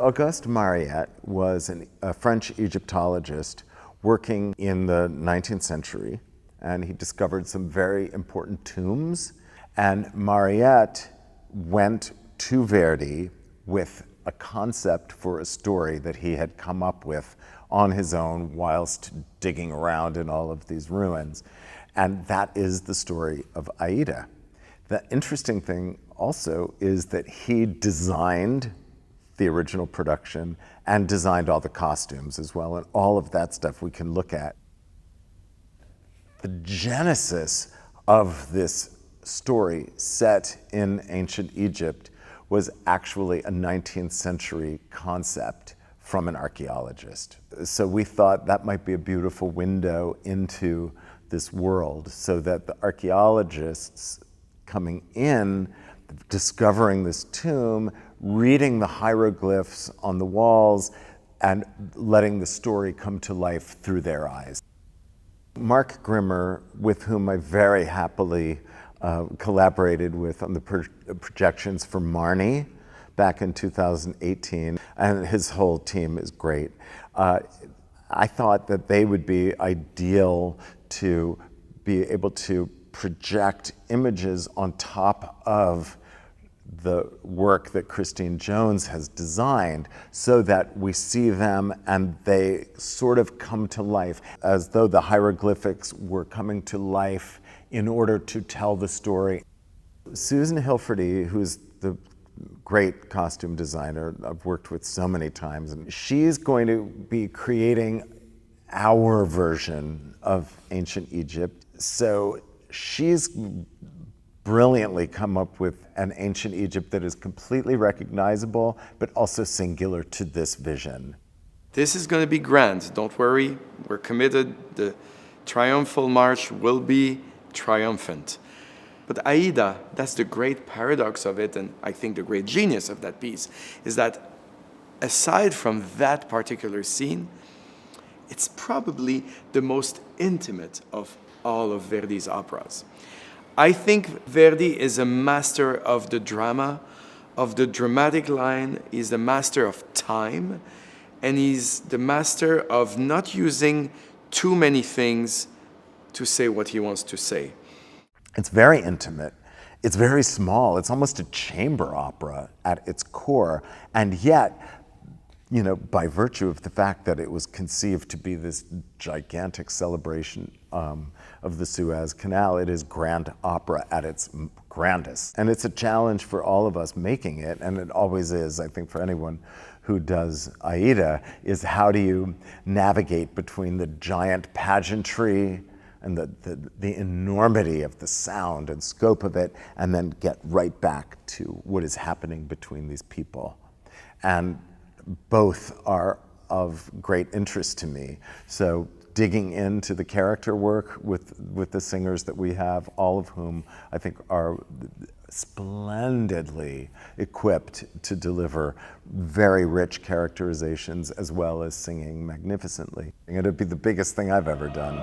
Auguste Mariette was a French Egyptologist working in the 19th century, and he discovered some very important tombs. And Mariette went to Verdi with a concept for a story that he had come up with on his own whilst digging around in all of these ruins. And that is the story of Aida. The interesting thing also is that he designed the original production and designed all the costumes as well, and all of that stuff we can look at. The genesis of this story set in ancient Egypt was actually a 19th century concept from an archaeologist. So we thought that might be a beautiful window into this world, so that the archaeologists coming in, discovering this tomb, reading the hieroglyphs on the walls, and letting the story come to life through their eyes. Mark Grimmer, with whom I very happily collaborated with on the projections for Marnie back in 2018, and his whole team is great. I thought that they would be ideal to be able to project images on top of the work that Christine Jones has designed, so that we see them and they sort of come to life, as though the hieroglyphics were coming to life in order to tell the story. Susan Hilferty, who's the great costume designer I've worked with so many times, and she's going to be creating our version of ancient Egypt. So she's brilliantly come up with an ancient Egypt that is completely recognizable, but also singular to this vision. This is going to be grand. Don't worry. We're committed. The triumphal march will be triumphant. But Aida, that's the great paradox of it, and I think the great genius of that piece, is that aside from that particular scene, it's probably the most intimate of all of Verdi's operas. I think Verdi is a master of the drama, of the dramatic line. He's the master of time, and he's the master of not using too many things to say what he wants to say. It's very intimate. It's very small. It's almost a chamber opera at its core, and yet, you know, by virtue of the fact that it was conceived to be this gigantic celebration of the Suez Canal, it is grand opera at its grandest. And it's a challenge for all of us making it, and it always is, I think, for anyone who does Aida, is how do you navigate between the giant pageantry and the enormity of the sound and scope of it, and then get right back to what is happening between these people. And both are of great interest to me. So digging into the character work with the singers that we have, all of whom I think are splendidly equipped to deliver very rich characterizations as well as singing magnificently. It'd be the biggest thing I've ever done.